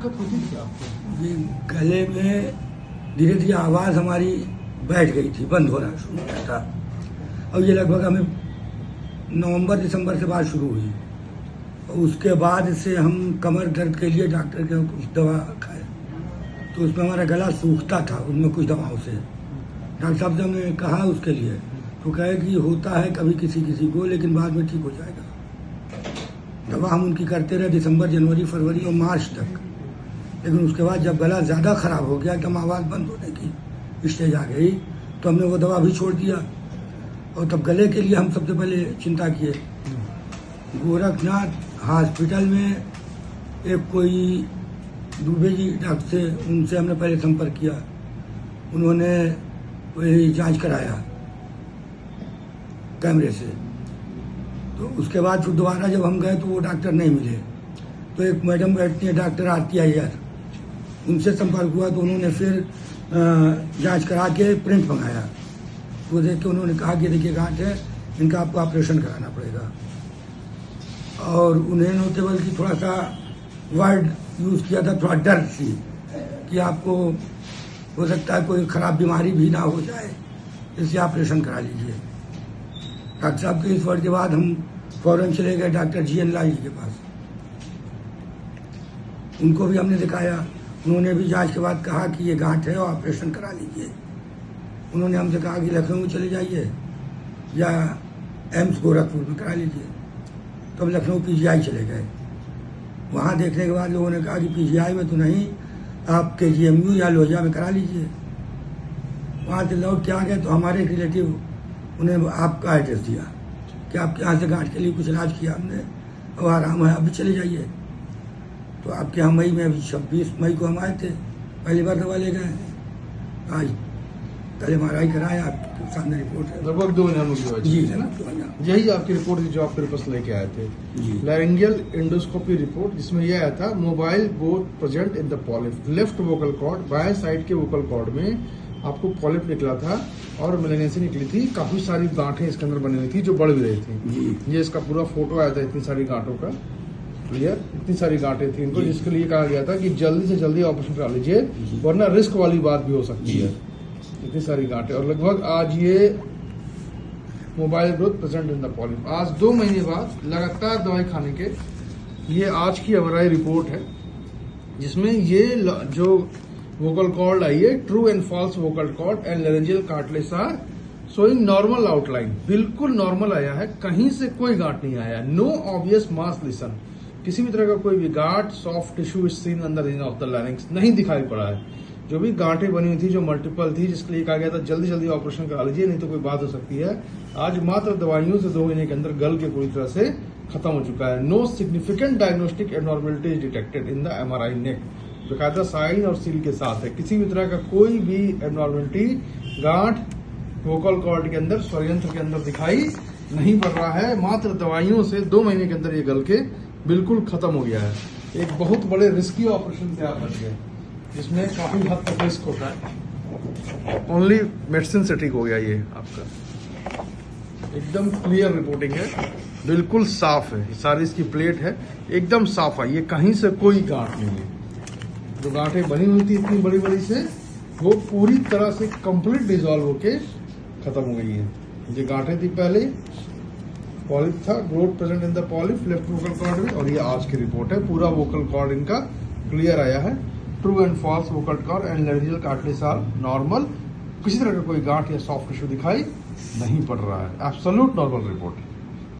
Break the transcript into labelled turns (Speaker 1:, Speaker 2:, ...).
Speaker 1: दिक्कत होती थी आपको?
Speaker 2: ये गले में धीरे धीरे आवाज़ हमारी बैठ गई थी, बंद होना शुरू हो गया था। और ये लगभग हमें नवंबर दिसंबर से बात शुरू हुई। उसके बाद से हम कमर दर्द के लिए डॉक्टर के कुछ दवा खाए, तो उसमें हमारा गला सूखता था, उनमें कुछ दवाओं से। डॉक्टर साहब से हमने कहा उसके लिए, तो कहे कि होता है कभी किसी किसी को, लेकिन बाद में ठीक हो जाएगा। दवा हम उनकी करते रहे दिसंबर, जनवरी, फरवरी और मार्च तक। लेकिन उसके बाद जब गला ज़्यादा ख़राब हो गया, एकदम आवाज़ बंद होने की स्टेज आ गई, तो हमने वो दवा भी छोड़ दिया। और तब गले के लिए हम सबसे पहले चिंता किए। गोरखनाथ हॉस्पिटल में एक कोई दुबे जी डॉक्टर से, उनसे हमने पहले संपर्क किया। उन्होंने वही जांच कराया कैमरे से। तो उसके बाद फिर दोबारा जब हम गए तो वो डॉक्टर नहीं मिले। तो एक मैडम बैठती है डॉक्टर आरती अय्यर, उनसे संपर्क हुआ, तो उन्होंने फिर जांच करा के प्रिंट मंगाया। तो देख के उन्होंने कहा कि देखिए गांठ है, इनका आपको ऑपरेशन कराना पड़ेगा। और उन्हें नोटेबल की थोड़ा सा वर्ड यूज़ किया था, थोड़ा डर सी, कि आपको हो सकता है कोई ख़राब बीमारी भी ना हो जाए, इसलिए ऑपरेशन करा लीजिए। डॉक्टर साहब के इस वर्ड के बाद हम फौरन चले गए डॉक्टर GN लाल जी के पास। उनको भी हमने दिखाया। उन्होंने भी जांच के बाद कहा कि ये गांठ है और ऑपरेशन करा लीजिए। उन्होंने हमसे कहा कि लखनऊ चले जाइए या एम्स गोरखपुर में करा लीजिए। तो हम लखनऊ PGI चले गए। वहाँ देखने के बाद लोगों ने कहा कि PGI में तो नहीं, आप KGMU या लोहिया में करा लीजिए। वहाँ से लौट के आ गए तो हमारे रिलेटिव उन्हें आपका एड्रेस दिया कि आपके यहाँ से गांठ के लिए कुछ इलाज किया हमने और आराम है, अभी चले जाइए। तो आपके यहाँ मई में, अभी 26 मई को हम आए थे, पहली बार दवा ले गए। आज कल MRI कराया, आपके सामने रिपोर्ट है।
Speaker 1: लगभग 2 महीने की वजह
Speaker 2: जी
Speaker 1: है ना?
Speaker 2: 2 महीना।
Speaker 1: यही आपकी रिपोर्ट थी जो आप मेरे पास लेके आए थे, लैरिंजियल एंडोस्कोपी रिपोर्ट, जिसमें यह आया था mobile both present in the polyp, left vocal cord, बाएं साइड के वोकल कॉर्ड में आपको पॉलिप निकला था और मेलेनेसी निकली थी। काफी सारी गांठें इसके अंदर बनी हुई थी जो बढ़ भी रही थी। ये इसका पूरा फोटो आया था इतनी सारी गांठों का, क्लियर, इतनी सारी गांठें थी इनको, जिसके लिए कहा गया था कि जल्दी से जल्दी ऑपरेशन करा लीजिए, वरना रिस्क वाली बात भी हो सकती है। इतनी सारी गांठें, और लगभग आज ये mobile growth present in the polyp, आज 2 महीने बाद लगातार दवाई खाने के, ये आज की MRI रिपोर्ट है, जिसमें ये जो वोकल कॉर्ड आई है, true and false vocal cord and laryngeal cartilage are showing normal outline, बिल्कुल नॉर्मल आया है, कहीं से कोई गांठ नहीं आया। नो ऑब्वियस मास लिसन, किसी भी तरह का कोई भी गांठ, सॉफ्ट टिश्यू सीन अंदर रीजन ऑफ द लैरिंक्स नहीं दिखाई पड़ा है। जो भी गांठें बनी हुई थी, जो मल्टीपल थी, जिसके लिए कहा गया था जल्दी जल्दी ऑपरेशन करा लीजिए, नहीं तो कोई बात हो सकती है, आज मात्र दवाइयों से 2 महीने के अंदर गल के पूरी तरह से खत्म हो चुका है। No significant diagnostic abnormality is detected in the MRI neck, बेकायदा साइन और सील के साथ है। किसी भी तरह का कोई भी एबनॉर्मलिटी गांठ वोकल कॉर्ड के अंदर, स्वरयंत्र के अंदर दिखाई नहीं पड़ रहा है। मात्र दवाइयों से 2 महीने के अंदर ये गल के बिल्कुल खत्म हो गया है। एक बहुत बड़े रिस्की ऑपरेशन से आप बच गए, जिसमें काफी हद तक रिस्क होता है। ओनली मेडिसिन से ठीक हो गया ये आपका। एकदम क्लियर रिपोर्टिंग है, बिल्कुल साफ है, सारी इसकी प्लेट है, एकदम साफ है, ये कहीं से कोई गांठ नहीं है। जो गांठें बनी हुई थी इतनी बड़ी बड़ी से, वो पूरी तरह से कंप्लीट डिजॉल्व होके खत्म हो गई है। ये गांठें थी पहले, पॉलिप था, growth present in the polyp left vocal cord में, और ये आज की रिपोर्ट है, पूरा वोकल कॉर्ड इनका क्लियर आया है। True and false vocal cord and laryngeal cartilage are normal, किसी तरह का कोई गांठ या सॉफ्ट टिश्यू दिखाई नहीं पड़ रहा है। Absolute normal report.